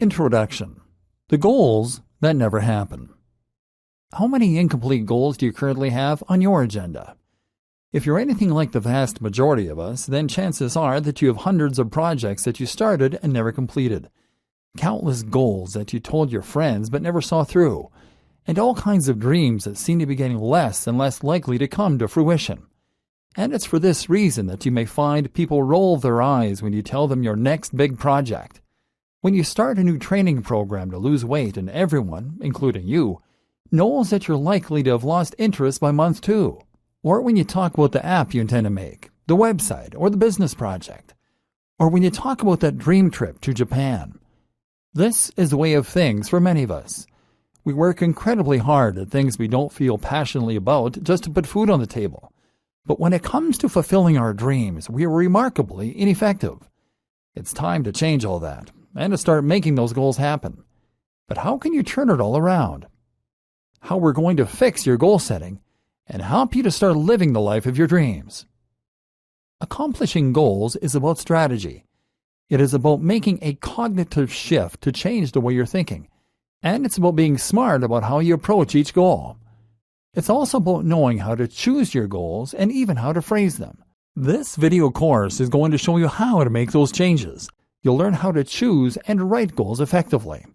Introduction. The goals that never happen. How many incomplete goals do you currently have on your agenda? If you're anything like the vast majority of us, then chances are that you have hundreds of projects that you started and never completed. Countless goals that you told your friends but never saw through. And all kinds of dreams that seem to be getting less and less likely to come to fruition. And it's for this reason that you may find people roll their eyes when you tell them your next big project. When you start a new training program to lose weight and everyone, including you, knows that you're likely to have lost interest by month 2. Or when you talk about the app you intend to make, the website, or the business project. Or when you talk about that dream trip to Japan. This is the way of things for many of us. We work incredibly hard at things we don't feel passionately about just to put food on the table. But when it comes to fulfilling our dreams, we are remarkably ineffective. It's time to change all that and to start making those goals happen. But how can you turn it all around? How we're going to fix your goal setting and help you to start living the life of your dreams. Accomplishing goals is about strategy. It is about making a cognitive shift to change the way you're thinking. And it's about being smart about how you approach each goal. It's also about knowing how to choose your goals and even how to phrase them. This video course is going to show you how to make those changes. You'll learn how to choose and write goals effectively,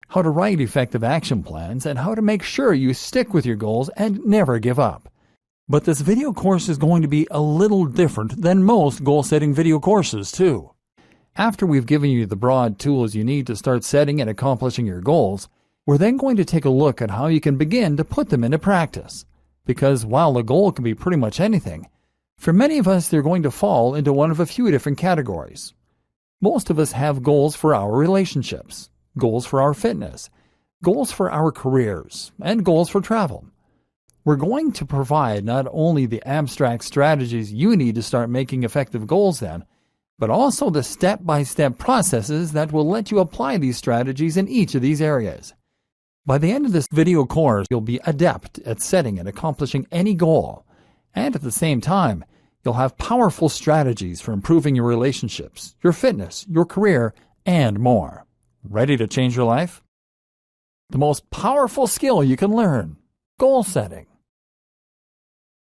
how to write effective action plans, and how to make sure you stick with your goals and never give up. But this video course is going to be a little different than most goal-setting video courses, too. After we've given you the broad tools you need to start setting and accomplishing your goals, we're then going to take a look at how you can begin to put them into practice. Because while a goal can be pretty much anything, for many of us they're going to fall into one of a few different categories. Most of us have goals for our relationships, goals for our fitness, goals for our careers, and goals for travel. We're going to provide not only the abstract strategies you need to start making effective goals then, but also the step-by-step processes that will let you apply these strategies in each of these areas. By the end of this video course, you'll be adept at setting and accomplishing any goal, and at the same time, you'll have powerful strategies for improving your relationships, your fitness, your career, and more. Ready to change your life? The most powerful skill you can learn: goal setting.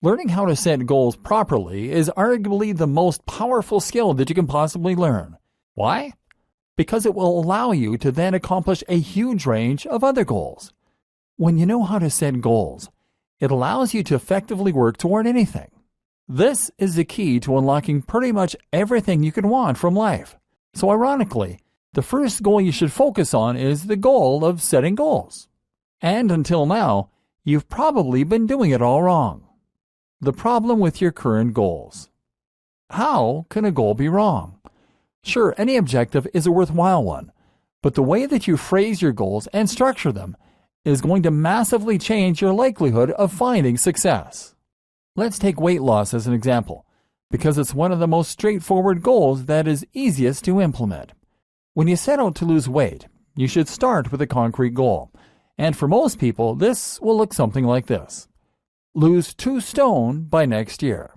Learning how to set goals properly is arguably the most powerful skill that you can possibly learn. Why? Because it will allow you to then accomplish a huge range of other goals. When you know how to set goals, it allows you to effectively work toward anything. This is the key to unlocking pretty much everything you can want from life. So ironically, the first goal you should focus on is the goal of setting goals. And until now, you've probably been doing it all wrong. The problem with your current goals. How can a goal be wrong? Sure, any objective is a worthwhile one, but the way that you phrase your goals and structure them is going to massively change your likelihood of finding success. Let's take weight loss as an example, because it's one of the most straightforward goals that is easiest to implement. When you set out to lose weight, you should start with a concrete goal, and for most people, this will look something like this. Lose 2 stone by next year.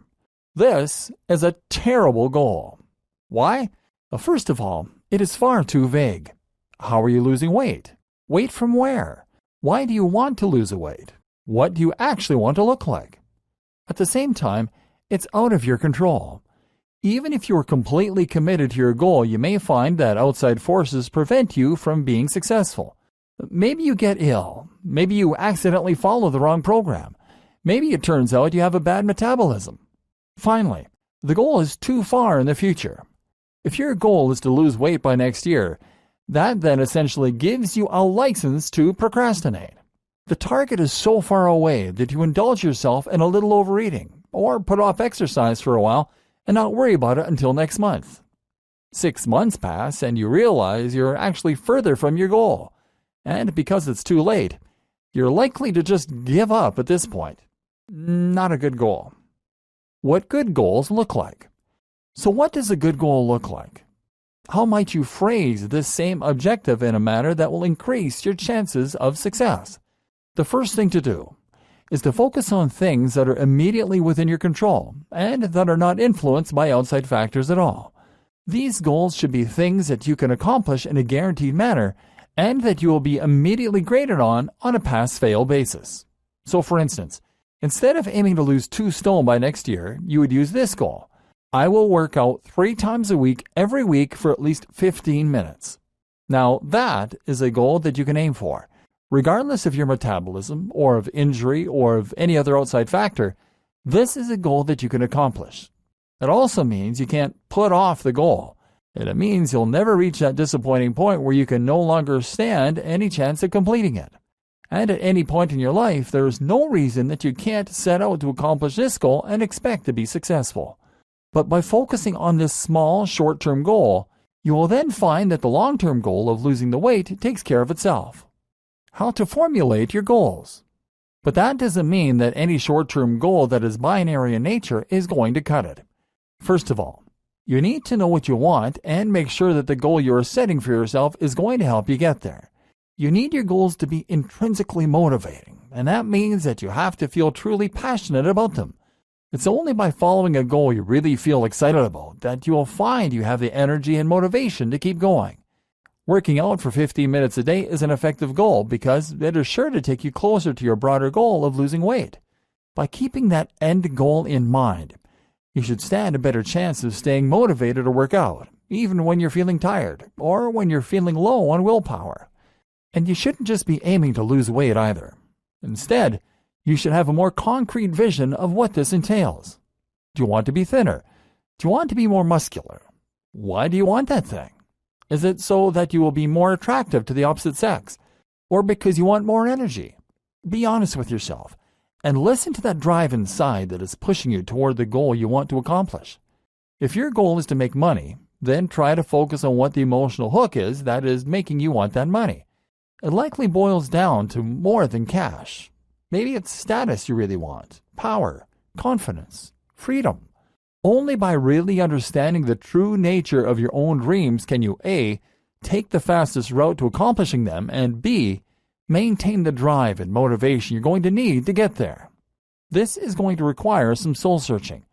This is a terrible goal. Why? Well, first of all, it is far too vague. How are you losing weight? Weight from where? Why do you want to lose a weight? What do you actually want to look like? At the same time, it's out of your control. Even if you are completely committed to your goal, you may find that outside forces prevent you from being successful. Maybe you get ill. Maybe you accidentally follow the wrong program. Maybe it turns out you have a bad metabolism. Finally, the goal is too far in the future. If your goal is to lose weight by next year, that then essentially gives you a license to procrastinate. The target is so far away that you indulge yourself in a little overeating, or put off exercise for a while and not worry about it until next month. 6 months pass and you realize you're actually further from your goal, and because it's too late, you're likely to just give up at this point. Not a good goal. What good goals look like? So what does a good goal look like? How might you phrase this same objective in a manner that will increase your chances of success? The first thing to do is to focus on things that are immediately within your control and that are not influenced by outside factors at all. These goals should be things that you can accomplish in a guaranteed manner and that you will be immediately graded on a pass-fail basis. So for instance, instead of aiming to lose 2 stone by next year, you would use this goal. I will work out 3 times a week every week for at least 15 minutes. Now that is a goal that you can aim for. Regardless of your metabolism or of injury or of any other outside factor, this is a goal that you can accomplish. It also means you can't put off the goal, and it means you'll never reach that disappointing point where you can no longer stand any chance of completing it. And at any point in your life, there is no reason that you can't set out to accomplish this goal and expect to be successful. But by focusing on this small, short-term goal, you will then find that the long-term goal of losing the weight takes care of itself. How to formulate your goals. But that doesn't mean that any short-term goal that is binary in nature is going to cut it. First of all, you need to know what you want and make sure that the goal you are setting for yourself is going to help you get there. You need your goals to be intrinsically motivating, and that means that you have to feel truly passionate about them. It's only by following a goal you really feel excited about that you will find you have the energy and motivation to keep going. Working out for 15 minutes a day is an effective goal because it is sure to take you closer to your broader goal of losing weight. By keeping that end goal in mind, you should stand a better chance of staying motivated to work out, even when you're feeling tired or when you're feeling low on willpower. And you shouldn't just be aiming to lose weight either. Instead, you should have a more concrete vision of what this entails. Do you want to be thinner? Do you want to be more muscular? Why do you want that thing? Is it so that you will be more attractive to the opposite sex? Or because you want more energy? Be honest with yourself and listen to that drive inside that is pushing you toward the goal you want to accomplish. If your goal is to make money, then try to focus on what the emotional hook is that is making you want that money. It likely boils down to more than cash. Maybe it's status you really want, power, confidence, freedom. Only by really understanding the true nature of your own dreams can you A, take the fastest route to accomplishing them, and B, maintain the drive and motivation you're going to need to get there. This is going to require some soul searching.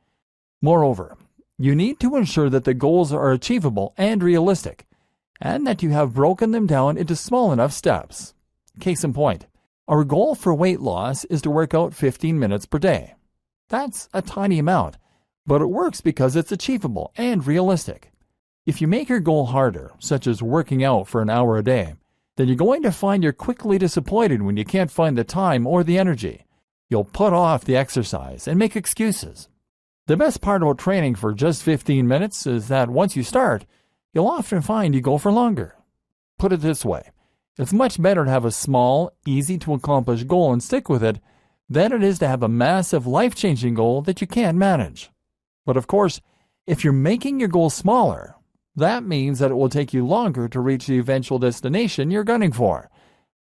Moreover, you need to ensure that the goals are achievable and realistic, and that you have broken them down into small enough steps. Case in point, our goal for weight loss is to work out 15 minutes per day. That's a tiny amount, but it works because it's achievable and realistic. If you make your goal harder, such as working out for an hour a day, then you're going to find you're quickly disappointed when you can't find the time or the energy. You'll put off the exercise and make excuses. The best part about training for just 15 minutes is that once you start, you'll often find you go for longer. Put it this way, it's much better to have a small, easy-to-accomplish goal and stick with it than it is to have a massive, life-changing goal that you can't manage. But of course, if you're making your goal smaller, that means that it will take you longer to reach the eventual destination you're gunning for.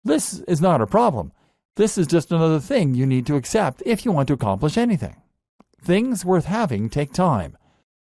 This is not a problem. This is just another thing you need to accept if you want to accomplish anything. Things worth having take time.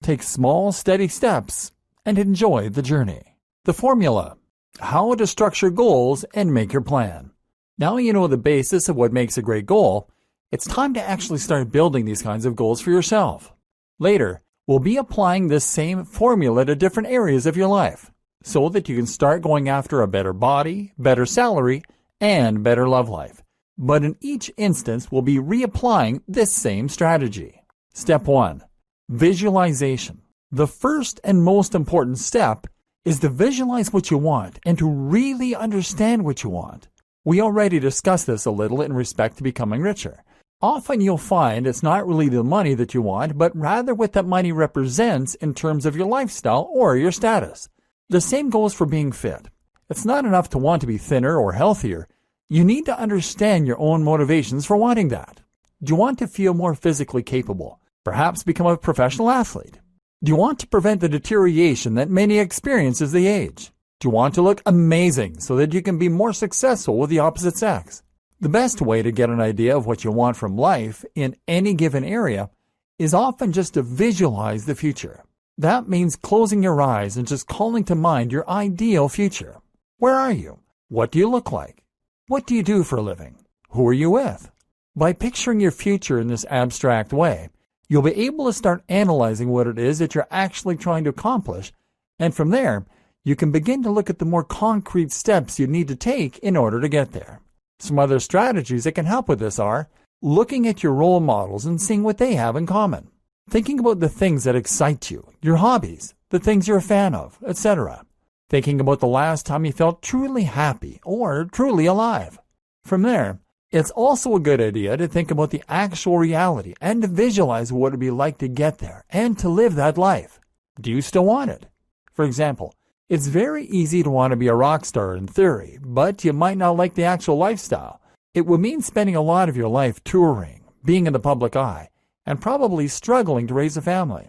Take small, steady steps and enjoy the journey. The formula: how to structure goals and make your plan. Now you know the basis of what makes a great goal. It's time to actually start building these kinds of goals for yourself. Later, we'll be applying this same formula to different areas of your life so that you can start going after a better body, better salary, and better love life. But in each instance, we'll be reapplying this same strategy. Step 1. Visualization. The first and most important step is to visualize what you want and to really understand what you want. We already discussed this a little in respect to becoming richer. Often you'll find it's not really the money that you want, but rather what that money represents in terms of your lifestyle or your status. The same goes for being fit. It's not enough to want to be thinner or healthier. You need to understand your own motivations for wanting that. Do you want to feel more physically capable? Perhaps become a professional athlete? Do you want to prevent the deterioration that many experience as they age? Do you want to look amazing so that you can be more successful with the opposite sex? The best way to get an idea of what you want from life in any given area is often just to visualize the future. That means closing your eyes and just calling to mind your ideal future. Where are you? What do you look like? What do you do for a living? Who are you with? By picturing your future in this abstract way, you'll be able to start analyzing what it is that you're actually trying to accomplish, and from there, you can begin to look at the more concrete steps you need to take in order to get there. Some other strategies that can help with this are looking at your role models and seeing what they have in common. Thinking about the things that excite you, your hobbies, the things you're a fan of, etc. Thinking about the last time you felt truly happy or truly alive. From there, it's also a good idea to think about the actual reality and to visualize what it would be like to get there and to live that life. Do you still want it? For example, it's very easy to want to be a rock star in theory, but you might not like the actual lifestyle. It would mean spending a lot of your life touring, being in the public eye, and probably struggling to raise a family.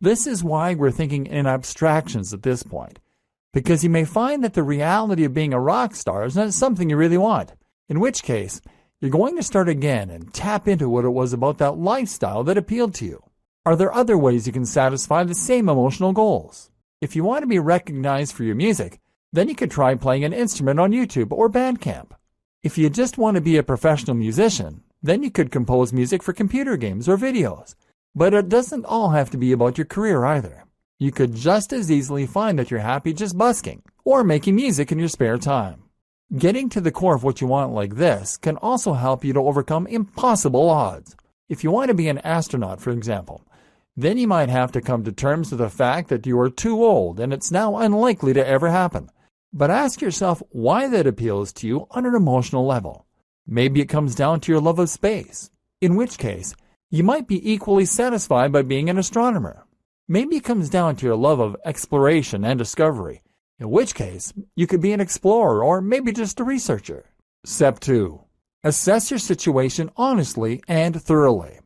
This is why we're thinking in abstractions at this point, because you may find that the reality of being a rock star is not something you really want, in which case, you're going to start again and tap into what it was about that lifestyle that appealed to you. Are there other ways you can satisfy the same emotional goals? If you want to be recognized for your music, then you could try playing an instrument on YouTube or Bandcamp. If you just want to be a professional musician, then you could compose music for computer games or videos. But it doesn't all have to be about your career either. You could just as easily find that you're happy just busking or making music in your spare time. Getting to the core of what you want like this can also help you to overcome impossible odds. If you want to be an astronaut, for example, then you might have to come to terms with the fact that you are too old and it's now unlikely to ever happen. But ask yourself why that appeals to you on an emotional level. Maybe it comes down to your love of space, in which case, you might be equally satisfied by being an astronomer. Maybe it comes down to your love of exploration and discovery, in which case, you could be an explorer or maybe just a researcher. Step 2. Assess your situation honestly and thoroughly.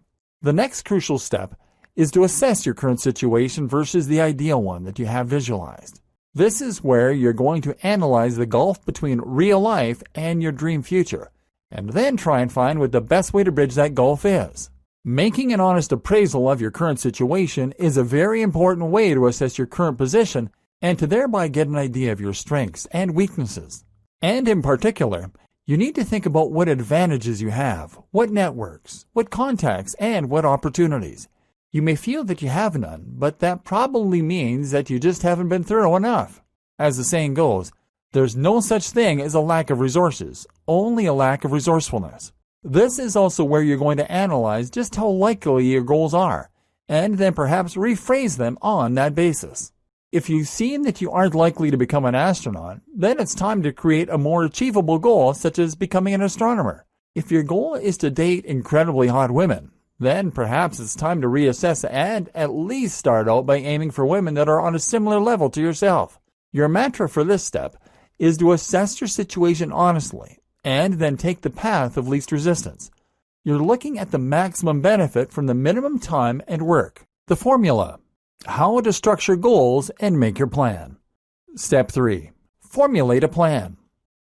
The next crucial step is to assess your current situation versus the ideal one that you have visualized. This is where you're going to analyze the gulf between real life and your dream future, and then try and find what the best way to bridge that gulf is. Making an honest appraisal of your current situation is a very important way to assess your current position and to thereby get an idea of your strengths and weaknesses. And in particular, you need to think about what advantages you have, what networks, what contacts, and what opportunities. You may feel that you have none, but that probably means that you just haven't been thorough enough. As the saying goes, there's no such thing as a lack of resources, only a lack of resourcefulness. This is also where you're going to analyze just how likely your goals are, and then perhaps rephrase them on that basis. If you seem that you aren't likely to become an astronaut, then it's time to create a more achievable goal, such as becoming an astronomer. If your goal is to date incredibly hot women, then perhaps it's time to reassess and at least start out by aiming for women that are on a similar level to yourself. Your mantra for this step is to assess your situation honestly and then take the path of least resistance. You're looking at the maximum benefit from the minimum time and work. The formula: how to structure goals and make your plan. Step 3. Formulate a plan.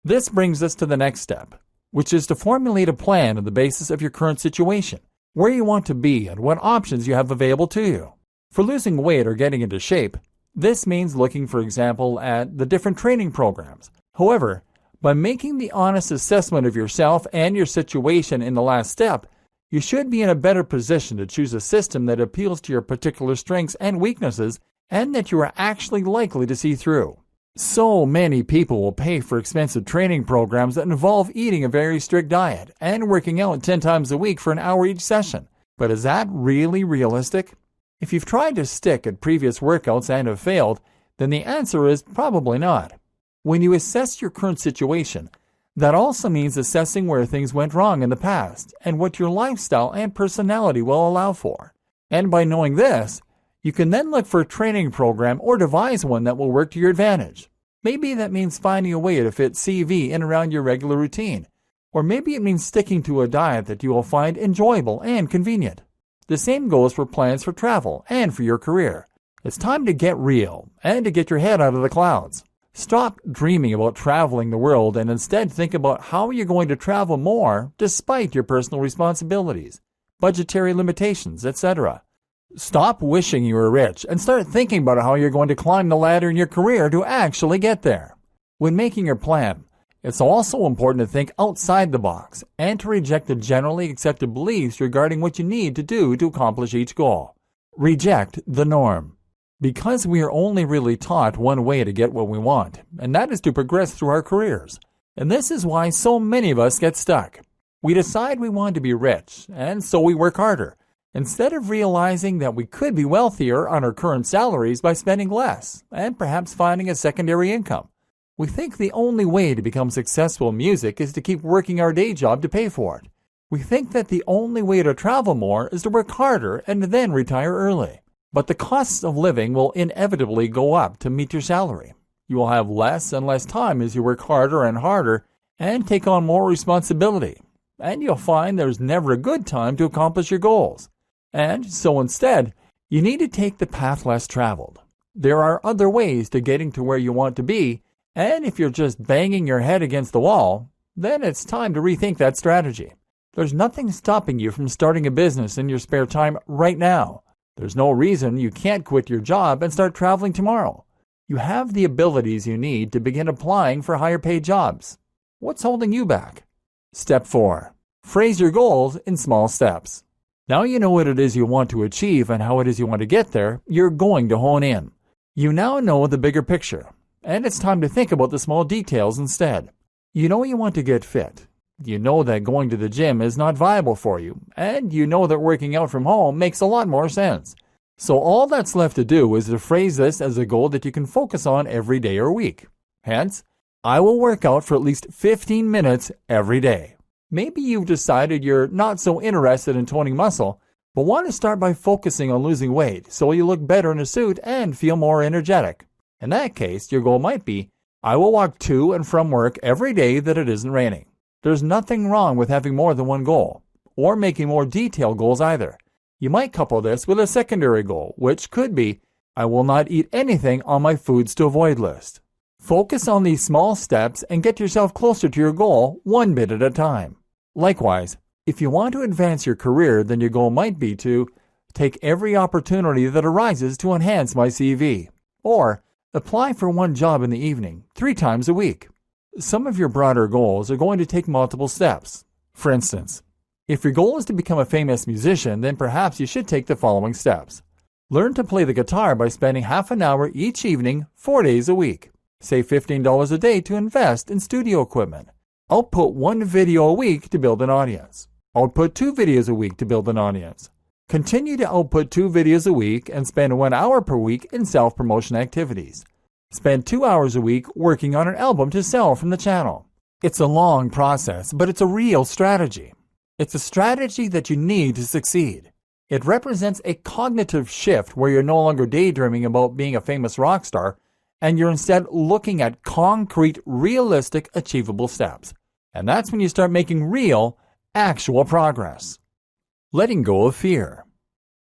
This brings us to the next step, which is to formulate a plan on the basis of your current situation, where you want to be and what options you have available to you. For losing weight or getting into shape, this means looking, for example, at the different training programs. However, by making the honest assessment of yourself and your situation in the last step, you should be in a better position to choose a system that appeals to your particular strengths and weaknesses and that you are actually likely to see through. So many people will pay for expensive training programs that involve eating a very strict diet and working out 10 times a week for an hour each session. But is that really realistic? If you've tried to stick at previous workouts and have failed, then the answer is probably not. When you assess your current situation, that also means assessing where things went wrong in the past and what your lifestyle and personality will allow for. And by knowing this, you can then look for a training program or devise one that will work to your advantage. Maybe that means finding a way to fit CV in around your regular routine, or maybe it means sticking to a diet that you will find enjoyable and convenient. The same goes for plans for travel and for your career. It's time to get real and to get your head out of the clouds. Stop dreaming about traveling the world and instead think about how you're going to travel more despite your personal responsibilities, budgetary limitations, etc. Stop wishing you were rich and start thinking about how you're going to climb the ladder in your career to actually get there. When making your plan, it's also important to think outside the box and to reject the generally accepted beliefs regarding what you need to do to accomplish each goal. Reject the norm. Because we are only really taught one way to get what we want, and that is to progress through our careers. And this is why so many of us get stuck. We decide we want to be rich, and so we work harder, instead of realizing that we could be wealthier on our current salaries by spending less, and perhaps finding a secondary income. We think the only way to become successful in music is to keep working our day job to pay for it. We think that the only way to travel more is to work harder and then retire early. But the costs of living will inevitably go up to meet your salary. You will have less and less time as you work harder and harder and take on more responsibility. And you'll find there's never a good time to accomplish your goals. And so instead, you need to take the path less traveled. There are other ways to getting to where you want to be, and if you're just banging your head against the wall, then it's time to rethink that strategy. There's nothing stopping you from starting a business in your spare time right now. There's no reason you can't quit your job and start traveling tomorrow. You have the abilities you need to begin applying for higher paid jobs. What's holding you back? Step 4. Phrase your goals in small steps. Now you know what it is you want to achieve and how it is you want to get there, you're going to hone in. You now know the bigger picture, and it's time to think about the small details instead. You know you want to get fit. You know that going to the gym is not viable for you, and you know that working out from home makes a lot more sense. So all that's left to do is to phrase this as a goal that you can focus on every day or week. Hence, I will work out for at least 15 minutes every day. Maybe you've decided you're not so interested in toning muscle, but want to start by focusing on losing weight so you look better in a suit and feel more energetic. In that case, your goal might be, I will walk to and from work every day that it isn't raining. There's nothing wrong with having more than one goal, or making more detailed goals either. You might couple this with a secondary goal, which could be, I will not eat anything on my foods to avoid list. Focus on these small steps and get yourself closer to your goal one bit at a time. Likewise, if you want to advance your career, then your goal might be to take every opportunity that arises to enhance my CV, or apply for one job in the evening 3 times a week. Some of your broader goals are going to take multiple steps. For instance, if your goal is to become a famous musician, then perhaps you should take the following steps. Learn to play the guitar by spending half an hour each evening, 4 days a week. Save $15 a day to invest in studio equipment. Output 1 video a week to build an audience. Output 2 videos a week to build an audience. Continue to output 2 videos a week and spend 1 hour per week in self-promotion activities. Spend 2 hours a week working on an album to sell from the channel. It's a long process, but it's a real strategy. It's a strategy that you need to succeed. It represents a cognitive shift where you're no longer daydreaming about being a famous rock star, and you're instead looking at concrete, realistic, achievable steps. And that's when you start making real, actual progress. Letting go of fear.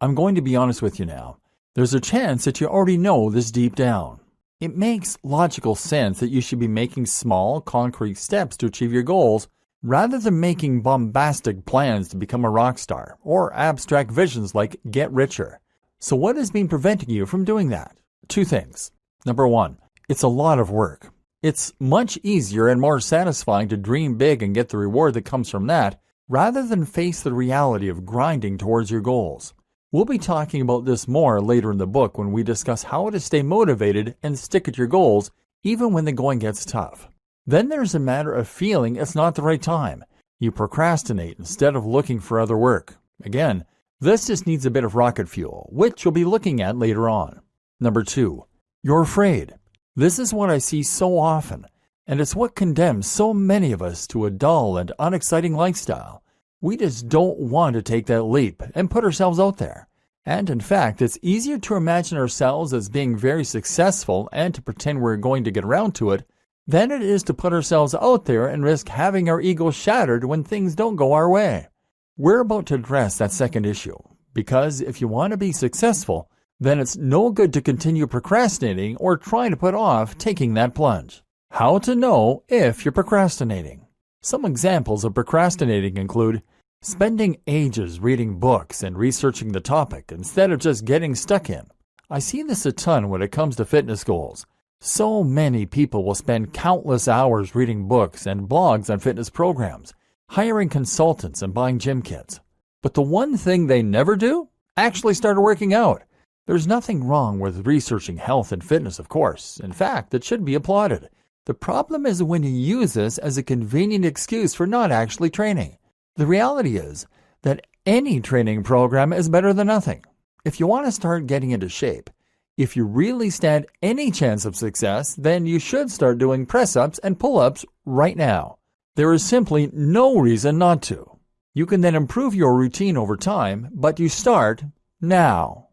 I'm going to be honest with you now. There's a chance that you already know this deep down. It makes logical sense that you should be making small, concrete steps to achieve your goals rather than making bombastic plans to become a rock star or abstract visions like get richer. So what has been preventing you from doing that? 2 things. Number 1, it's a lot of work. It's much easier and more satisfying to dream big and get the reward that comes from that rather than face the reality of grinding towards your goals. We'll be talking about this more later in the book when we discuss how to stay motivated and stick at your goals even when the going gets tough. Then there's a matter of feeling it's not the right time. You procrastinate instead of looking for other work. Again, this just needs a bit of rocket fuel, which we'll be looking at later on. Number 2, you're afraid. This is what I see so often, and it's what condemns so many of us to a dull and unexciting lifestyle. We just don't want to take that leap and put ourselves out there. And in fact, it's easier to imagine ourselves as being very successful and to pretend we're going to get around to it than it is to put ourselves out there and risk having our ego shattered when things don't go our way. We're about to address that second issue, because if you want to be successful, then it's no good to continue procrastinating or trying to put off taking that plunge. How to know if you're procrastinating. Some examples of procrastinating include spending ages reading books and researching the topic instead of just getting stuck in. I see this a ton when it comes to fitness goals. So many people will spend countless hours reading books and blogs on fitness programs, hiring consultants and buying gym kits. But the one thing they never do? Actually start working out. There's nothing wrong with researching health and fitness, of course. In fact, it should be applauded. The problem is when you use this as a convenient excuse for not actually training. The reality is that any training program is better than nothing. If you want to start getting into shape, if you really stand any chance of success, then you should start doing press-ups and pull-ups right now. There is simply no reason not to. You can then improve your routine over time, but you start now.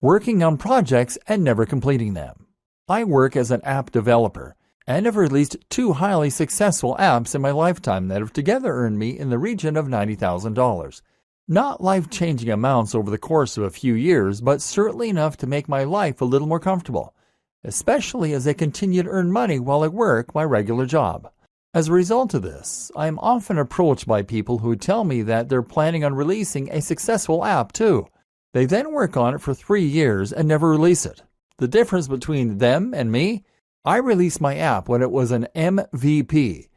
Working on projects and never completing them. I work as an app developer and have released 2 highly successful apps in my lifetime that have together earned me in the region of $90,000. Not life-changing amounts over the course of a few years, but certainly enough to make my life a little more comfortable, especially as I continue to earn money while I work my regular job. As a result of this, I am often approached by people who tell me that they're planning on releasing a successful app too. They then work on it for 3 years and never release it. The difference between them and me, I released my app when it was an MVP,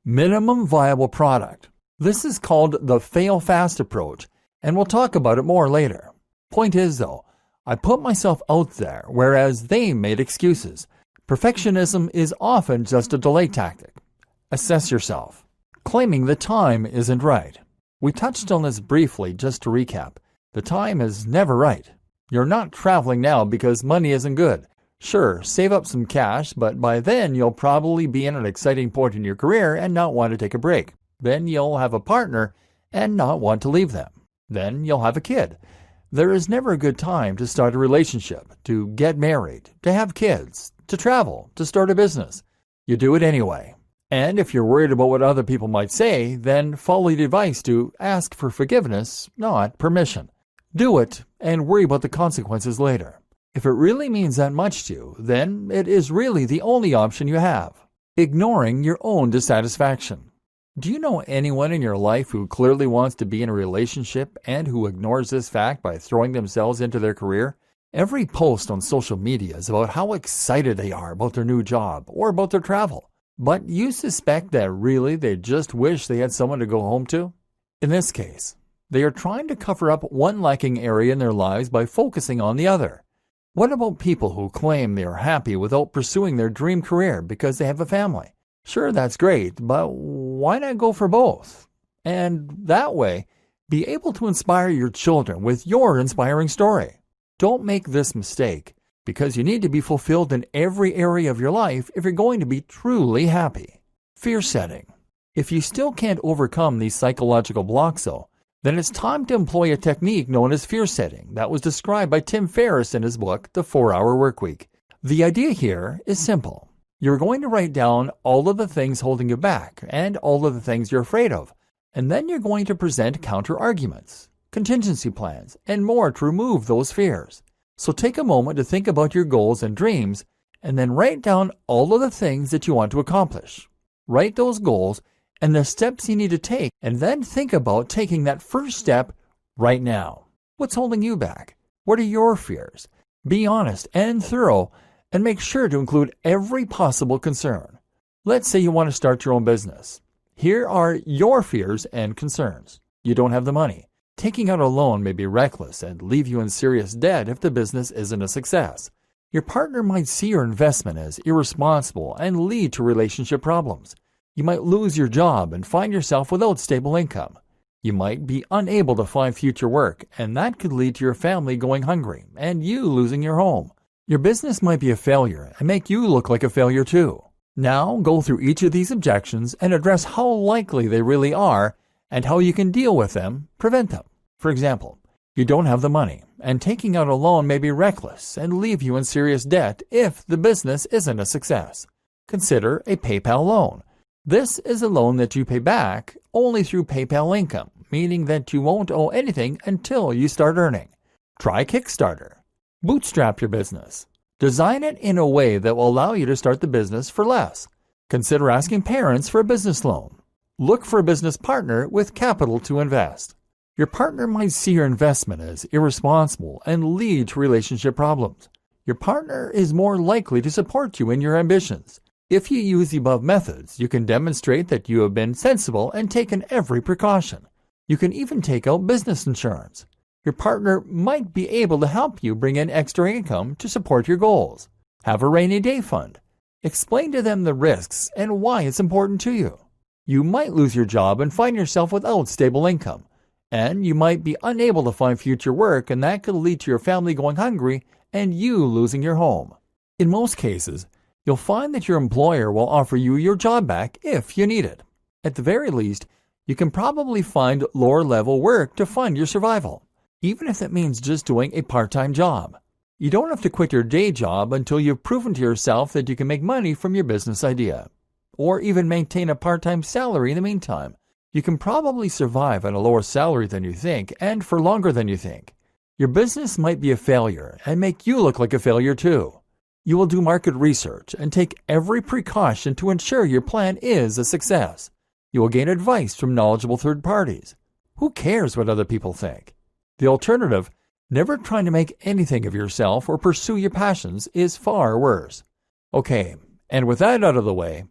minimum viable product. This is called the fail fast approach, and we'll talk about it more later. Point is though, I put myself out there, whereas they made excuses. Perfectionism is often just a delay tactic. Assess yourself. Claiming the time isn't right. We touched on this briefly just to recap. The time is never right. You're not traveling now because money isn't good. Sure, save up some cash, but by then you'll probably be in an exciting point in your career and not want to take a break. Then you'll have a partner and not want to leave them. Then you'll have a kid. There is never a good time to start a relationship, to get married, to have kids, to travel, to start a business. You do it anyway. And if you're worried about what other people might say, then follow the advice to ask for forgiveness, not permission. Do it and worry about the consequences later. If it really means that much to you, then it is really the only option you have. Ignoring your own dissatisfaction. Do you know anyone in your life who clearly wants to be in a relationship and who ignores this fact by throwing themselves into their career? Every post on social media is about how excited they are about their new job or about their travel. But you suspect that really they just wish they had someone to go home to? In this case, they are trying to cover up one lacking area in their lives by focusing on the other. What about people who claim they are happy without pursuing their dream career because they have a family? Sure, that's great, but why not go for both? And that way, be able to inspire your children with your inspiring story. Don't make this mistake, because you need to be fulfilled in every area of your life if you're going to be truly happy. Fear setting. If you still can't overcome these psychological blocks though, then it's time to employ a technique known as fear setting that was described by Tim Ferriss in his book, The 4-Hour Workweek. The idea here is simple. You're going to write down all of the things holding you back and all of the things you're afraid of, and then you're going to present counter-arguments, contingency plans, and more to remove those fears. So take a moment to think about your goals and dreams, and then write down all of the things that you want to accomplish. Write those goals and the steps you need to take, and then think about taking that first step right now. What's holding you back? What are your fears? Be honest and thorough, and make sure to include every possible concern. Let's say you want to start your own business. Here are your fears and concerns. You don't have the money. Taking out a loan may be reckless and leave you in serious debt if the business isn't a success. Your partner might see your investment as irresponsible and lead to relationship problems. You might lose your job and find yourself without stable income. You might be unable to find future work, and that could lead to your family going hungry and you losing your home. Your business might be a failure and make you look like a failure too. Now go through each of these objections and address how likely they really are and how you can deal with them, prevent them. For example, you don't have the money, and taking out a loan may be reckless and leave you in serious debt if the business isn't a success. Consider a PayPal loan. This is a loan that you pay back only through PayPal income, meaning that you won't owe anything until you start earning. Try Kickstarter. Bootstrap your business. Design it in a way that will allow you to start the business for less. Consider asking parents for a business loan. Look for a business partner with capital to invest. Your partner might see your investment as irresponsible and lead to relationship problems. Your partner is more likely to support you in your ambitions. If you use the above methods, you can demonstrate that you have been sensible and taken every precaution. You can even take out business insurance. Your partner might be able to help you bring in extra income to support your goals. Have a rainy day fund. Explain to them the risks and why it's important to you. You might lose your job and find yourself without stable income. And you might be unable to find future work, and that could lead to your family going hungry and you losing your home. In most cases, you'll find that your employer will offer you your job back if you need it. At the very least, you can probably find lower-level work to fund your survival, even if that means just doing a part-time job. You don't have to quit your day job until you've proven to yourself that you can make money from your business idea, or even maintain a part-time salary in the meantime. You can probably survive on a lower salary than you think and for longer than you think. Your business might be a failure and make you look like a failure too. You will do market research and take every precaution to ensure your plan is a success. You will gain advice from knowledgeable third parties. Who cares what other people think? The alternative, never trying to make anything of yourself or pursue your passions, is far worse. Okay, and with that out of the way,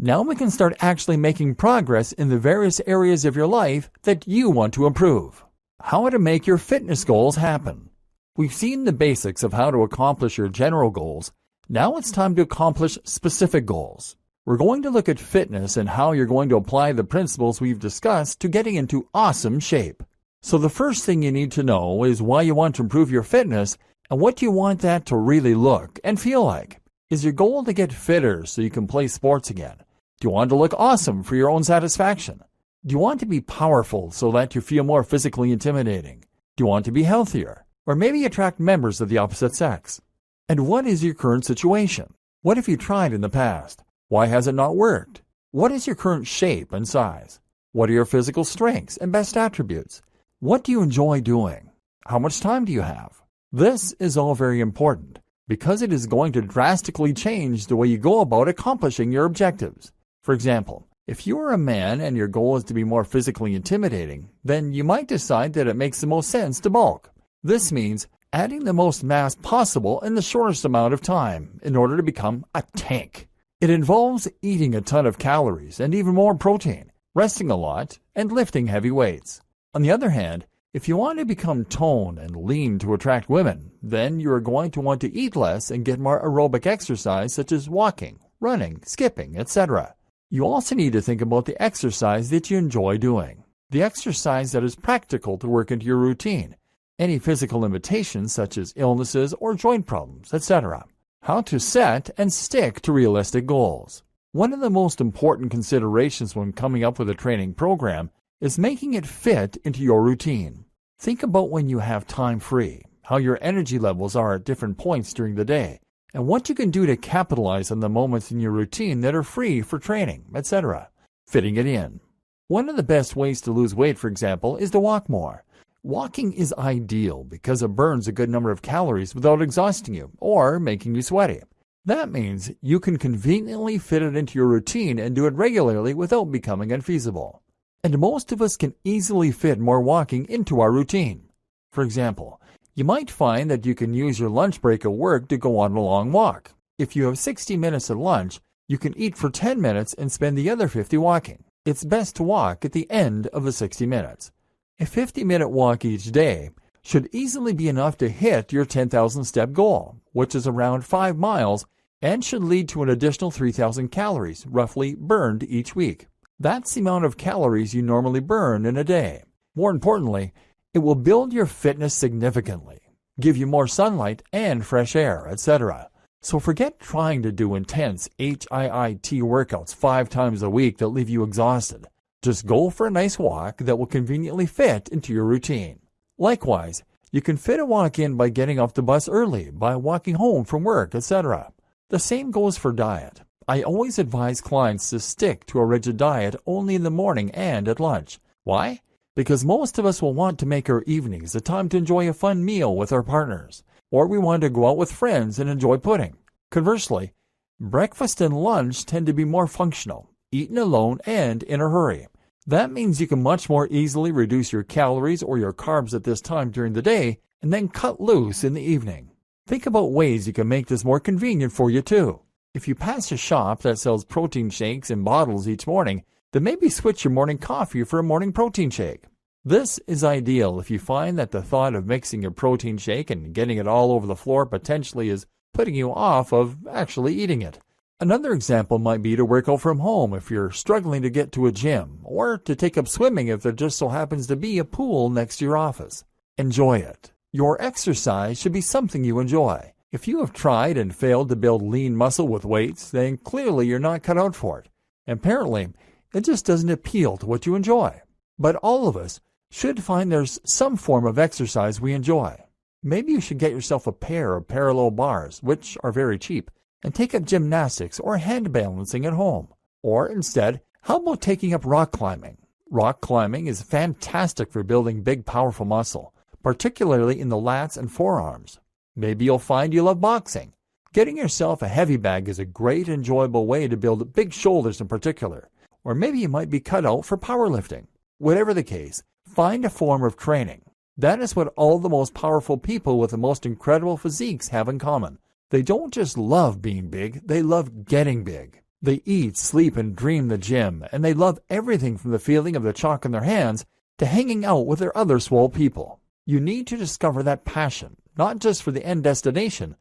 now we can start actually making progress in the various areas of your life that you want to improve. How to make your fitness goals happen. We've seen the basics of how to accomplish your general goals. Now it's time to accomplish specific goals. We're going to look at fitness and how you're going to apply the principles we've discussed to getting into awesome shape. So the first thing you need to know is why you want to improve your fitness and what you want that to really look and feel like. Is your goal to get fitter so you can play sports again? Do you want to look awesome for your own satisfaction? Do you want to be powerful so that you feel more physically intimidating? Do you want to be healthier? Or maybe attract members of the opposite sex? And what is your current situation? What have you tried in the past? Why has it not worked? What is your current shape and size? What are your physical strengths and best attributes? What do you enjoy doing? How much time do you have? This is all very important because it is going to drastically change the way you go about accomplishing your objectives. For example, if you are a man and your goal is to be more physically intimidating, then you might decide that it makes the most sense to bulk. This means adding the most mass possible in the shortest amount of time in order to become a tank. It involves eating a ton of calories and even more protein, resting a lot, and lifting heavy weights. On the other hand, if you want to become toned and lean to attract women, then you are going to want to eat less and get more aerobic exercise such as walking, running, skipping, etc. You also need to think about the exercise that you enjoy doing, the exercise that is practical to work into your routine, any physical limitations such as illnesses or joint problems, etc. How to set and stick to realistic goals. One of the most important considerations when coming up with a training program is making it fit into your routine. Think about when you have time free, how your energy levels are at different points during the day, and what you can do to capitalize on the moments in your routine that are free for training, etc. Fitting it in. One of the best ways to lose weight, for example, is to walk more. Walking is ideal because it burns a good number of calories without exhausting you or making you sweaty. That means you can conveniently fit it into your routine and do it regularly without becoming unfeasible. And most of us can easily fit more walking into our routine. For example, you might find that you can use your lunch break at work to go on a long walk. If you have 60 minutes at lunch, you can eat for 10 minutes and spend the other 50 walking. It's best to walk at the end of the 60 minutes. A 50-minute walk each day should easily be enough to hit your 10,000-step goal, which is around 5 miles, and should lead to an additional 3,000 calories, roughly, burned each week. That's the amount of calories you normally burn in a day. More importantly, it will build your fitness significantly, give you more sunlight and fresh air, etc. So forget trying to do intense HIIT workouts 5 times a week that leave you exhausted. Just go for a nice walk that will conveniently fit into your routine. Likewise, you can fit a walk in by getting off the bus early, by walking home from work, etc. The same goes for diet. I always advise clients to stick to a rigid diet only in the morning and at lunch. Why? Because most of us will want to make our evenings a time to enjoy a fun meal with our partners, or we want to go out with friends and enjoy pudding. Conversely, breakfast and lunch tend to be more functional, eaten alone and in a hurry. That means you can much more easily reduce your calories or your carbs at this time during the day and then cut loose in the evening. Think about ways you can make this more convenient for you too. If you pass a shop that sells protein shakes in bottles each morning, then maybe switch your morning coffee for a morning protein shake. This is ideal if you find that the thought of mixing your protein shake and getting it all over the floor potentially is putting you off of actually eating it. Another example might be to work out from home if you're struggling to get to a gym, or to take up swimming if there just so happens to be a pool next to your office. Enjoy it. Your exercise should be something you enjoy. If you have tried and failed to build lean muscle with weights, then clearly you're not cut out for it. Apparently, it just doesn't appeal to what you enjoy. But all of us should find there's some form of exercise we enjoy. Maybe you should get yourself a pair of parallel bars, which are very cheap, and take up gymnastics or hand balancing at home. Or instead, how about taking up rock climbing? Rock climbing is fantastic for building big, powerful muscle, particularly in the lats and forearms. Maybe you'll find you love boxing. Getting yourself a heavy bag is a great, enjoyable way to build big shoulders in particular. Or maybe you might be cut out for powerlifting. Whatever the case, find a form of training. That is what all the most powerful people with the most incredible physiques have in common. They don't just love being big, they love getting big. They eat, sleep, and dream the gym, and they love everything from the feeling of the chalk in their hands to hanging out with their other swole people. You need to discover that passion, not just for the end destination,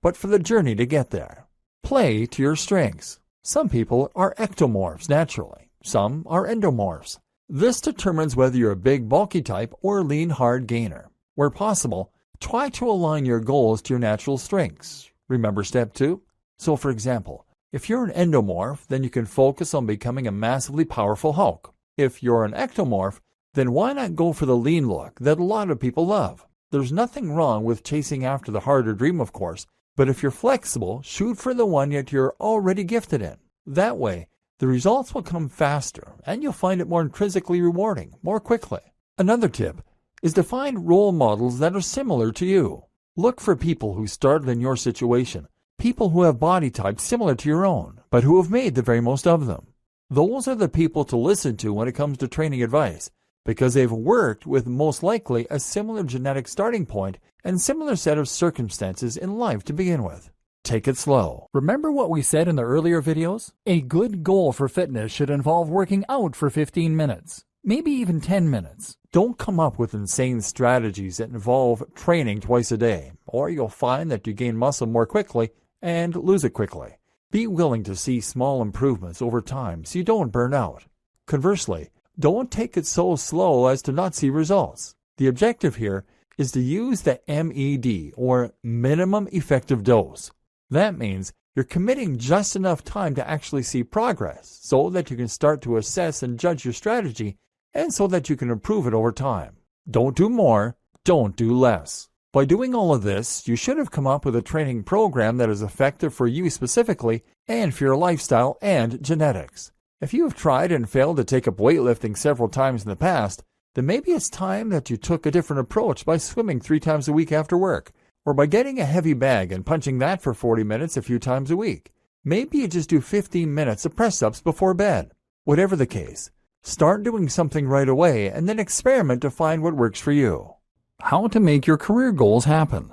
but for the journey to get there. Play to your strengths. Some people are ectomorphs naturally. Some are endomorphs. This determines whether you're a big, bulky type or a lean, hard gainer. Where possible, try to align your goals to your natural strengths. Remember step 2? So for example, if you're an endomorph, then you can focus on becoming a massively powerful Hulk. If you're an ectomorph, then why not go for the lean look that a lot of people love? There's nothing wrong with chasing after the harder dream, of course, but if you're flexible, shoot for the one that you're already gifted in. That way, the results will come faster, and you'll find it more intrinsically rewarding, more quickly. Another tip is to find role models that are similar to you. Look for people who started in your situation, people who have body types similar to your own, but who have made the very most of them. Those are the people to listen to when it comes to training advice, because they've worked with most likely a similar genetic starting point and similar set of circumstances in life to begin with. Take it slow. Remember what we said in the earlier videos? A good goal for fitness should involve working out for 15 minutes, maybe even 10 minutes. Don't come up with insane strategies that involve training twice a day, or you'll find that you gain muscle more quickly and lose it quickly. Be willing to see small improvements over time so you don't burn out. Conversely, don't take it so slow as to not see results. The objective here is to use the MED, or minimum effective dose. That means you're committing just enough time to actually see progress so that you can start to assess and judge your strategy, and so that you can improve it over time. Don't do more, don't do less. By doing all of this, you should have come up with a training program that is effective for you specifically and for your lifestyle and genetics. If you have tried and failed to take up weightlifting several times in the past, then maybe it's time that you took a different approach by swimming 3 times a week after work, or by getting a heavy bag and punching that for 40 minutes a few times a week. Maybe you just do 15 minutes of press-ups before bed. Whatever the case, start doing something right away and then experiment to find what works for you. How to make your career goals happen.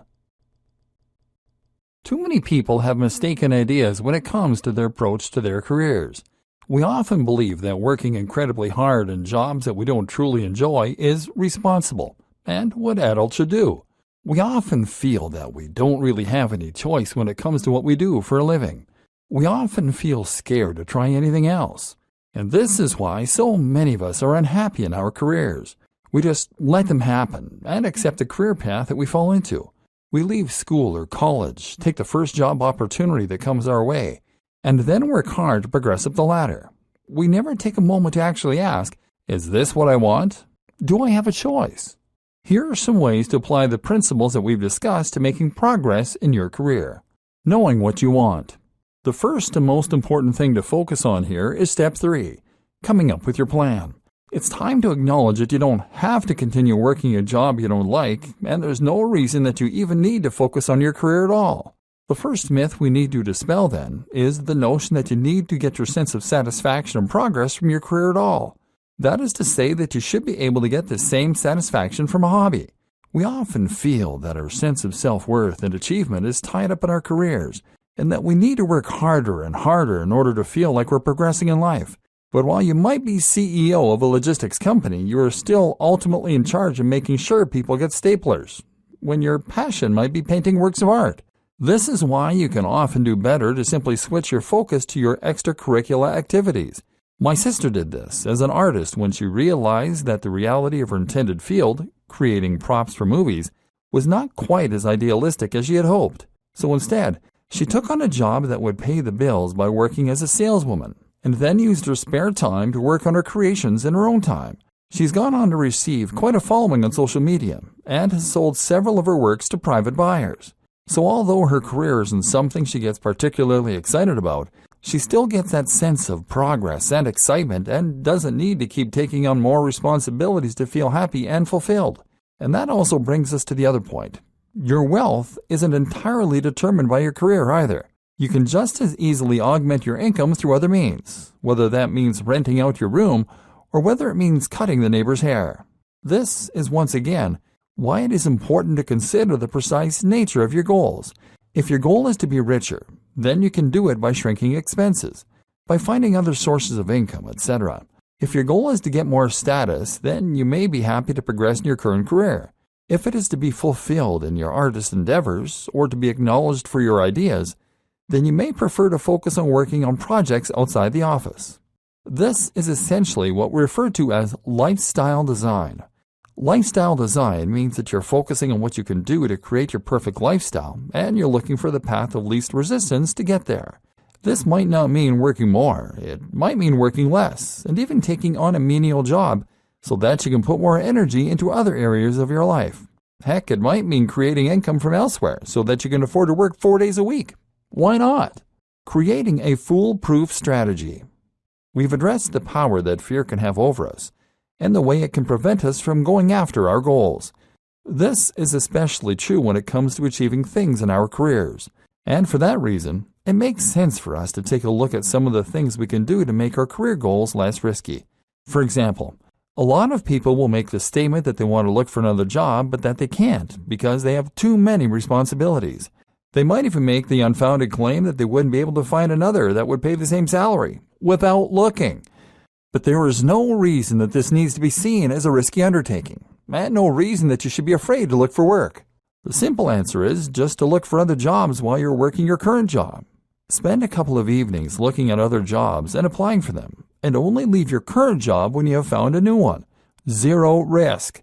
Too many people have mistaken ideas when it comes to their approach to their careers. We often believe that working incredibly hard in jobs that we don't truly enjoy is responsible and what adults should do. We often feel that we don't really have any choice when it comes to what we do for a living. We often feel scared to try anything else. And this is why so many of us are unhappy in our careers. We just let them happen and accept the career path that we fall into. We leave school or college, take the first job opportunity that comes our way, and then work hard to progress up the ladder. We never take a moment to actually ask, is this what I want? Do I have a choice? Here are some ways to apply the principles that we've discussed to making progress in your career. Knowing what you want. The first and most important thing to focus on here is step 3, coming up with your plan. It's time to acknowledge that you don't have to continue working a job you don't like, and there's no reason that you even need to focus on your career at all. The first myth we need to dispel, then, is the notion that you need to get your sense of satisfaction and progress from your career at all. That is to say that you should be able to get the same satisfaction from a hobby. We often feel that our sense of self-worth and achievement is tied up in our careers, and that we need to work harder and harder in order to feel like we're progressing in life. But while you might be CEO of a logistics company, you are still ultimately in charge of making sure people get staplers, when your passion might be painting works of art. This is why you can often do better to simply switch your focus to your extracurricular activities. My sister did this as an artist when she realized that the reality of her intended field, creating props for movies, was not quite as idealistic as she had hoped. So instead, she took on a job that would pay the bills by working as a saleswoman, and then used her spare time to work on her creations in her own time. She's gone on to receive quite a following on social media, and has sold several of her works to private buyers. So although her career isn't something she gets particularly excited about, she still gets that sense of progress and excitement and doesn't need to keep taking on more responsibilities to feel happy and fulfilled. And that also brings us to the other point. Your wealth isn't entirely determined by your career either. You can just as easily augment your income through other means, whether that means renting out your room or whether it means cutting the neighbor's hair. This is once again why it is important to consider the precise nature of your goals. If your goal is to be richer, then you can do it by shrinking expenses, by finding other sources of income, etc. If your goal is to get more status, then you may be happy to progress in your current career. If it is to be fulfilled in your artist endeavors or to be acknowledged for your ideas, then you may prefer to focus on working on projects outside the office. This is essentially what we refer to as lifestyle design. Lifestyle design means that you're focusing on what you can do to create your perfect lifestyle, and you're looking for the path of least resistance to get there. This might not mean working more, it might mean working less, and even taking on a menial job so that you can put more energy into other areas of your life. Heck, it might mean creating income from elsewhere so that you can afford to work 4 days a week. Why not? Creating a foolproof strategy. We've addressed the power that fear can have over us, and the way it can prevent us from going after our goals. This is especially true when it comes to achieving things in our careers. And for that reason, it makes sense for us to take a look at some of the things we can do to make our career goals less risky. For example, a lot of people will make the statement that they want to look for another job, but that they can't because they have too many responsibilities. They might even make the unfounded claim that they wouldn't be able to find another that would pay the same salary without looking. But there is no reason that this needs to be seen as a risky undertaking, and no reason that you should be afraid to look for work. The simple answer is just to look for other jobs while you're working your current job. Spend a couple of evenings looking at other jobs and applying for them, and only leave your current job when you have found a new one. Zero risk.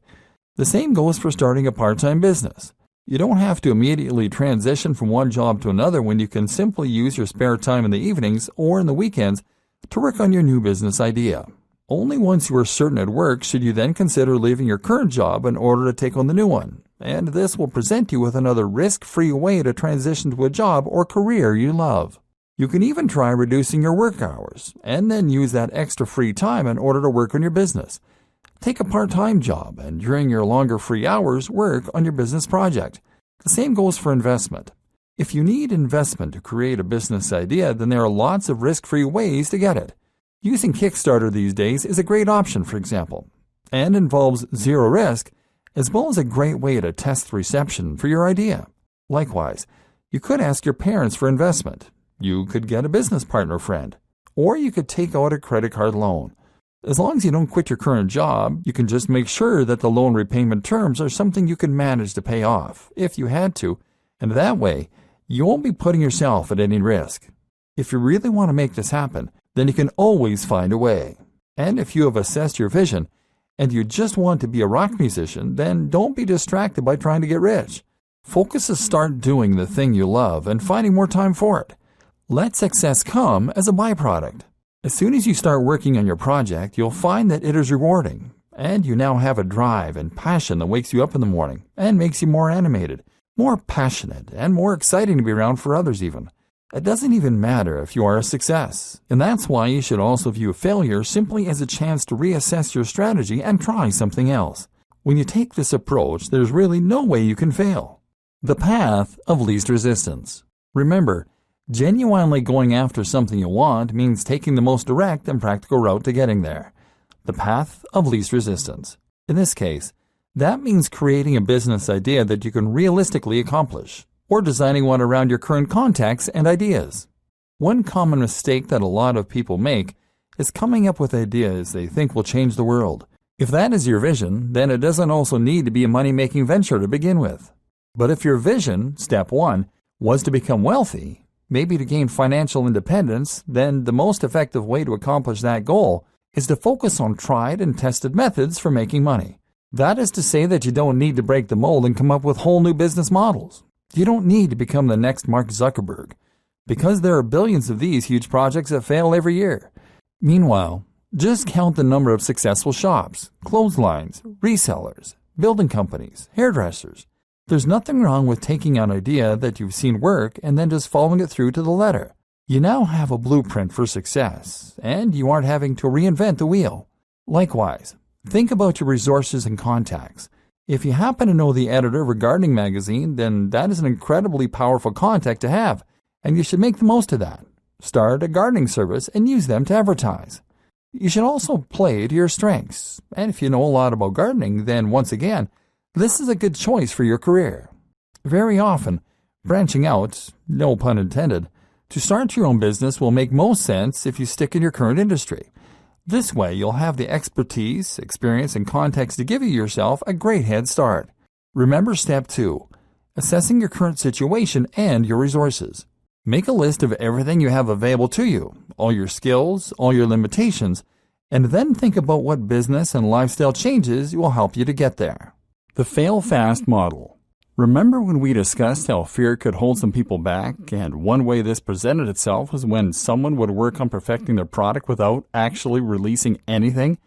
The same goes for starting a part-time business. You don't have to immediately transition from one job to another when you can simply use your spare time in the evenings or in the weekends to work on your new business idea. Only once you are certain at work should you then consider leaving your current job in order to take on the new one, and this will present you with another risk-free way to transition to a job or career you love. You can even try reducing your work hours, and then use that extra free time in order to work on your business. Take a part-time job, and during your longer free hours, work on your business project. The same goes for investment. If you need investment to create a business idea, then there are lots of risk-free ways to get it. Using Kickstarter these days is a great option, for example, and involves zero risk, as well as a great way to test the reception for your idea. Likewise, you could ask your parents for investment. You could get a business partner friend, or you could take out a credit card loan. As long as you don't quit your current job, you can just make sure that the loan repayment terms are something you can manage to pay off, if you had to, and that way, you won't be putting yourself at any risk. If you really want to make this happen, then you can always find a way. And if you have assessed your vision, and you just want to be a rock musician, then don't be distracted by trying to get rich. Focus to start doing the thing you love and finding more time for it. Let success come as a byproduct. As soon as you start working on your project, you'll find that it is rewarding, and you now have a drive and passion that wakes you up in the morning and makes you more animated, more passionate, and more exciting to be around for others even. It doesn't even matter if you are a success, and that's why you should also view failure simply as a chance to reassess your strategy and try something else. When you take this approach, there's really no way you can fail. The path of least resistance. Remember, genuinely going after something you want means taking the most direct and practical route to getting there. The path of least resistance. In this case, that means creating a business idea that you can realistically accomplish, or designing one around your current contacts and ideas. One common mistake that a lot of people make is coming up with ideas they think will change the world. If that is your vision, then it doesn't also need to be a money-making venture to begin with. But if your vision, step 1, was to become wealthy, maybe to gain financial independence, then the most effective way to accomplish that goal is to focus on tried and tested methods for making money. That is to say that you don't need to break the mold and come up with whole new business models. You don't need to become the next Mark Zuckerberg, because there are billions of these huge projects that fail every year. Meanwhile, just count the number of successful shops, clotheslines, resellers, building companies, hairdressers. There's nothing wrong with taking an idea that you've seen work and then just following it through to the letter. You now have a blueprint for success, and you aren't having to reinvent the wheel. Likewise, think about your resources and contacts. If you happen to know the editor of a gardening magazine, then that is an incredibly powerful contact to have, and you should make the most of that. Start a gardening service and use them to advertise. You should also play to your strengths, and if you know a lot about gardening, then once again, this is a good choice for your career. Very often, branching out, no pun intended, to start your own business will make most sense if you stick in your current industry. This way, you'll have the expertise, experience, and context to give yourself a great head start. Remember step 2, assessing your current situation and your resources. Make a list of everything you have available to you, all your skills, all your limitations, and then think about what business and lifestyle changes will help you to get there. The Fail Fast Model. Remember when we discussed how fear could hold some people back, and one way this presented itself was when someone would work on perfecting their product without actually releasing anything?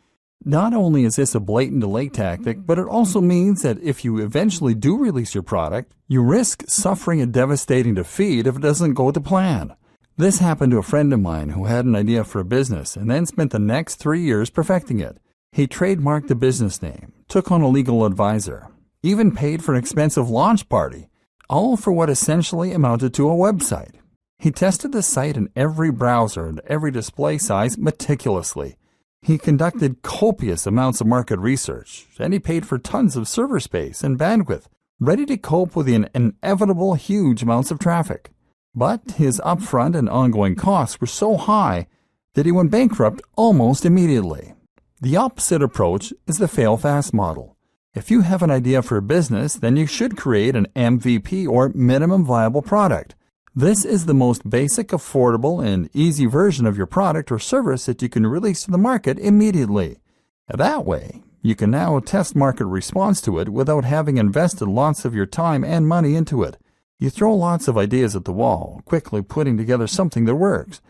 Not only is this a blatant delay tactic, but it also means that if you eventually do release your product, you risk suffering a devastating defeat if it doesn't go to plan. This happened to a friend of mine who had an idea for a business and then spent the next 3 years perfecting it. He trademarked the business name, took on a legal advisor, even paid for an expensive launch party, all for what essentially amounted to a website. He tested the site in every browser and every display size meticulously. He conducted copious amounts of market research, and he paid for tons of server space and bandwidth, ready to cope with the inevitable huge amounts of traffic. But his upfront and ongoing costs were so high that he went bankrupt almost immediately. The opposite approach is the Fail Fast model. If you have an idea for a business, then you should create an MVP or minimum viable product. This is the most basic, affordable, and easy version of your product or service that you can release to the market immediately. That way, you can now test market response to it without having invested lots of your time and money into it. You throw lots of ideas at the wall, quickly putting together something that works.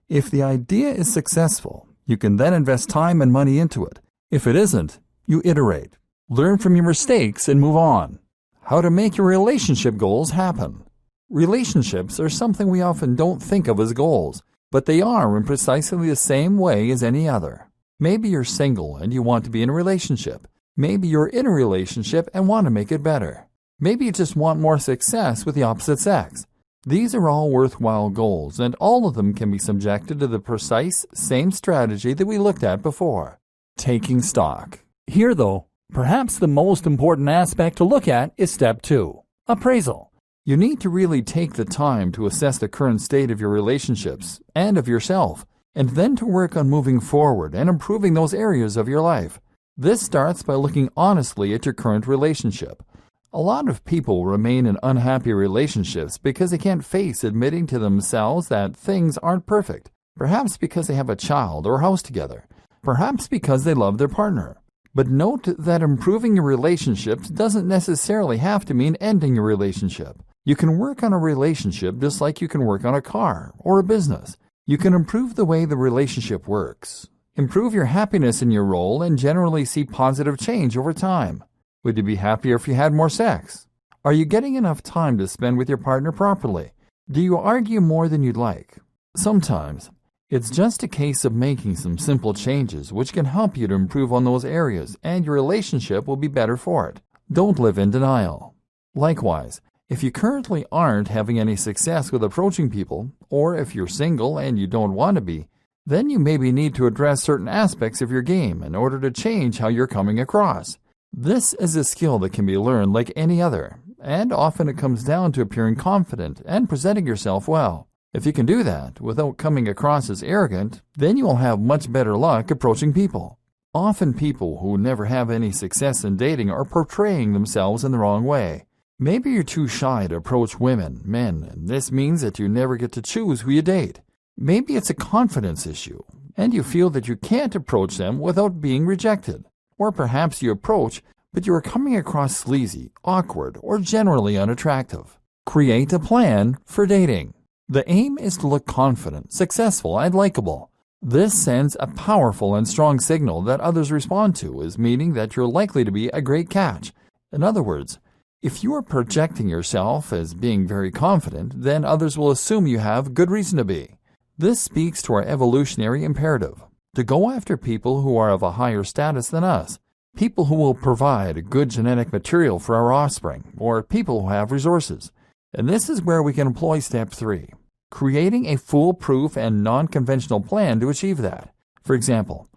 If the idea is successful, you can then invest time and money into it. If it isn't, you iterate. Learn from your mistakes and move on. How to make your relationship goals happen. Relationships are something we often don't think of as goals, but they are in precisely the same way as any other. Maybe you're single and you want to be in a relationship. Maybe you're in a relationship and want to make it better. Maybe you just want more success with the opposite sex. These are all worthwhile goals, and all of them can be subjected to the precise same strategy that we looked at before. Taking stock. Here, though, perhaps the most important aspect to look at is step 2, appraisal. You need to really take the time to assess the current state of your relationships and of yourself, and then to work on moving forward and improving those areas of your life. This starts by looking honestly at your current relationship. A lot of people remain in unhappy relationships because they can't face admitting to themselves that things aren't perfect, perhaps because they have a child or house together, perhaps because they love their partner. But note that improving your relationships doesn't necessarily have to mean ending your relationship. You can work on a relationship just like you can work on a car or a business. You can improve the way the relationship works, improve your happiness in your role, and generally see positive change over time. Would you be happier if you had more sex? Are you getting enough time to spend with your partner properly? Do you argue more than you'd like? Sometimes, it's just a case of making some simple changes which can help you to improve on those areas, and your relationship will be better for it. Don't live in denial. Likewise, if you currently aren't having any success with approaching people, or if you're single and you don't want to be, then you maybe need to address certain aspects of your game in order to change how you're coming across. This is a skill that can be learned like any other, and often it comes down to appearing confident and presenting yourself well. If you can do that without coming across as arrogant, then you will have much better luck approaching people. Often people who never have any success in dating are portraying themselves in the wrong way. Maybe you're too shy to approach women, men, and this means that you never get to choose who you date. Maybe it's a confidence issue, and you feel that you can't approach them without being rejected. Or perhaps you approach, but you are coming across sleazy, awkward, or generally unattractive. Create a plan for dating. The aim is to look confident, successful, and likable. This sends a powerful and strong signal that others respond to, as meaning that you're likely to be a great catch. In other words, if you are projecting yourself as being very confident, then others will assume you have good reason to be. This speaks to our evolutionary imperative, to go after people who are of a higher status than us, people who will provide good genetic material for our offspring, or people who have resources. And this is where we can employ step 3, creating a foolproof and non-conventional plan to achieve that. For example,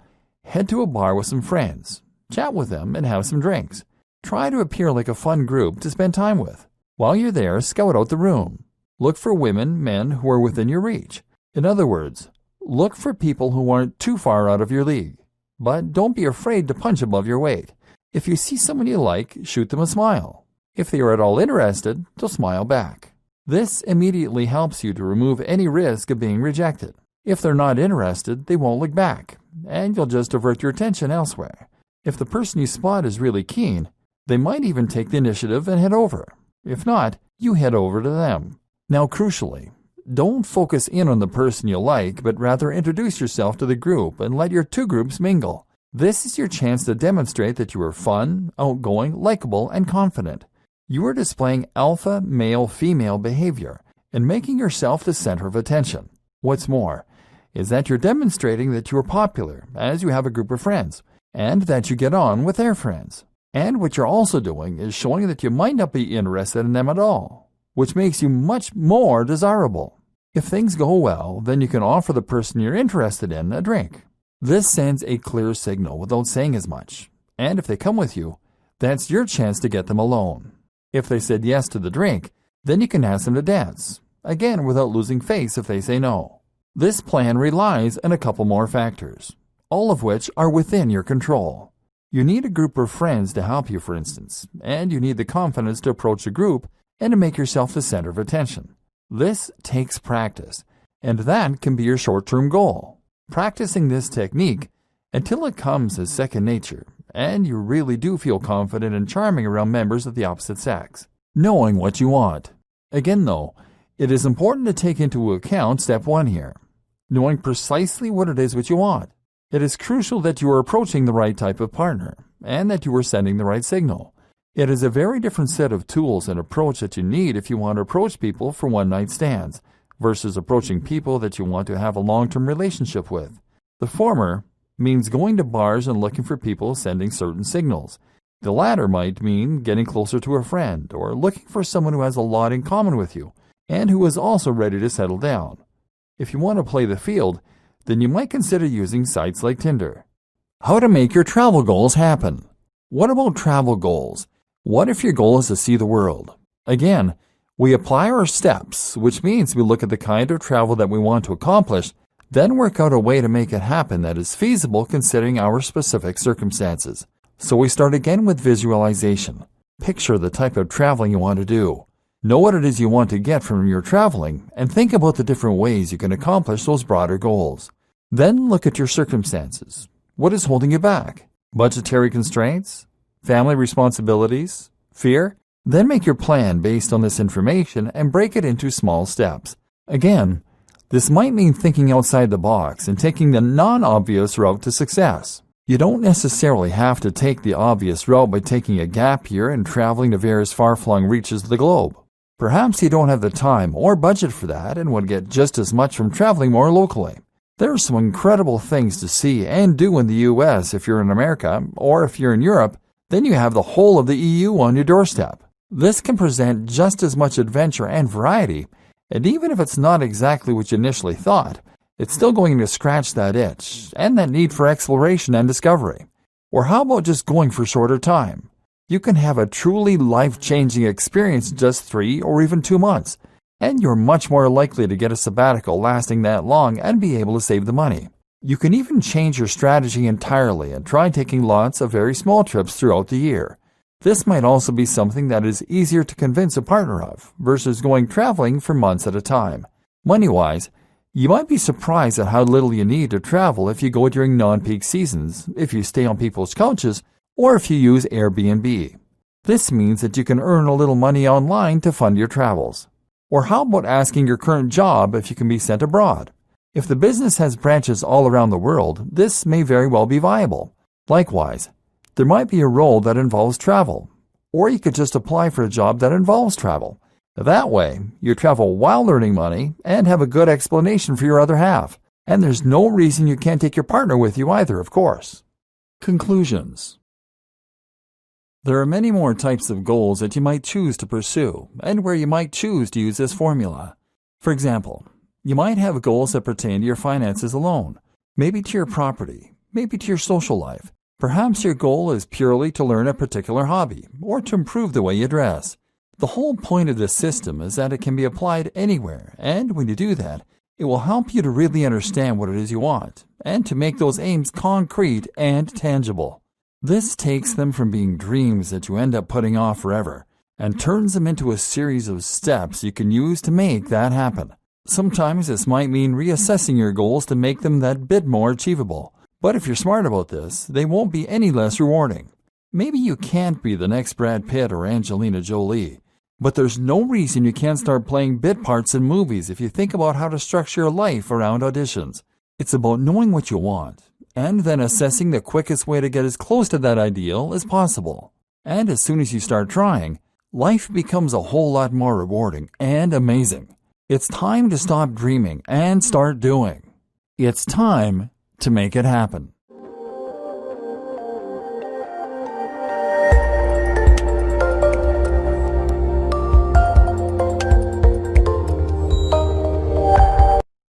head to a bar with some friends, chat with them, and have some drinks. Try to appear like a fun group to spend time with. While you're there, scout out the room. Look for women, men who are within your reach. In other words, look for people who aren't too far out of your league. But don't be afraid to punch above your weight. If you see someone you like, shoot them a smile. If they are at all interested, they'll smile back. This immediately helps you to remove any risk of being rejected. If they're not interested, they won't look back, and you'll just divert your attention elsewhere. If the person you spot is really keen, they might even take the initiative and head over. If not, you head over to them. Now, crucially, don't focus in on the person you like, but rather introduce yourself to the group and let your two groups mingle. This is your chance to demonstrate that you are fun, outgoing, likable, and confident. You are displaying alpha male-female behavior and making yourself the center of attention. What's more is that you're demonstrating that you are popular as you have a group of friends and that you get on with their friends. And what you're also doing is showing that you might not be interested in them at all, which makes you much more desirable. If things go well, then you can offer the person you're interested in a drink. This sends a clear signal without saying as much. And if they come with you, that's your chance to get them alone. If they said yes to the drink, then you can ask them to dance, again without losing face if they say no. This plan relies on a couple more factors, all of which are within your control. You need a group of friends to help you, for instance, and you need the confidence to approach a group and to make yourself the center of attention. This takes practice, and that can be your short-term goal. Practicing this technique until it comes as second nature, and you really do feel confident and charming around members of the opposite sex. Knowing what you want. Again, though, it is important to take into account step 1 here, knowing precisely what it is what you want. It is crucial that you are approaching the right type of partner, and that you are sending the right signal. It is a very different set of tools and approach that you need if you want to approach people for one-night stands, versus approaching people that you want to have a long-term relationship with. The former means going to bars and looking for people sending certain signals. The latter might mean getting closer to a friend or looking for someone who has a lot in common with you and who is also ready to settle down. If you want to play the field, then you might consider using sites like Tinder. How to make your travel goals happen. What about travel goals? What if your goal is to see the world? Again, we apply our steps, which means we look at the kind of travel that we want to accomplish, then work out a way to make it happen that is feasible considering our specific circumstances. So we start again with visualization. Picture the type of traveling you want to do. Know what it is you want to get from your traveling, and think about the different ways you can accomplish those broader goals. Then look at your circumstances. What is holding you back? Budgetary constraints? Family responsibilities? Fear? Then make your plan based on this information and break it into small steps. Again, this might mean thinking outside the box and taking the non-obvious route to success. You don't necessarily have to take the obvious route by taking a gap year and traveling to various far-flung reaches of the globe. Perhaps you don't have the time or budget for that and would get just as much from traveling more locally. There are some incredible things to see and do in the U.S. if you're in America, or if you're in Europe, then you have the whole of the EU on your doorstep. This can present just as much adventure and variety, and even if it's not exactly what you initially thought, it's still going to scratch that itch and that need for exploration and discovery. Or how about just going for shorter time? You can have a truly life-changing experience in just 3 or even 2 months. and you're much more likely to get a sabbatical lasting that long and be able to save the money. You can even change your strategy entirely and try taking lots of very small trips throughout the year. This might also be something that is easier to convince a partner of versus going traveling for months at a time. Money-wise, you might be surprised at how little you need to travel if you go during non-peak seasons, if you stay on people's couches, or if you use Airbnb. This means that you can earn a little money online to fund your travels. Or how about asking your current job if you can be sent abroad? If the business has branches all around the world, this may very well be viable. Likewise, there might be a role that involves travel, or you could just apply for a job that involves travel. That way, you travel while earning money and have a good explanation for your other half. And there's no reason you can't take your partner with you either, of course. Conclusions. There are many more types of goals that you might choose to pursue, and where you might choose to use this formula. For example, you might have goals that pertain to your finances alone, maybe to your property, maybe to your social life. Perhaps your goal is purely to learn a particular hobby or to improve the way you dress. The whole point of this system is that it can be applied anywhere, and when you do that, it will help you to really understand what it is you want and to make those aims concrete and tangible. This takes them from being dreams that you end up putting off forever and turns them into a series of steps you can use to make that happen. Sometimes this might mean reassessing your goals to make them that bit more achievable. But if you're smart about this, they won't be any less rewarding. Maybe you can't be the next Brad Pitt or Angelina Jolie, but there's no reason you can't start playing bit parts in movies if you think about how to structure your life around auditions. It's about knowing what you want, and then assessing the quickest way to get as close to that ideal as possible. And as soon as you start trying, life becomes a whole lot more rewarding and amazing. It's time to stop dreaming and start doing. It's time to make it happen.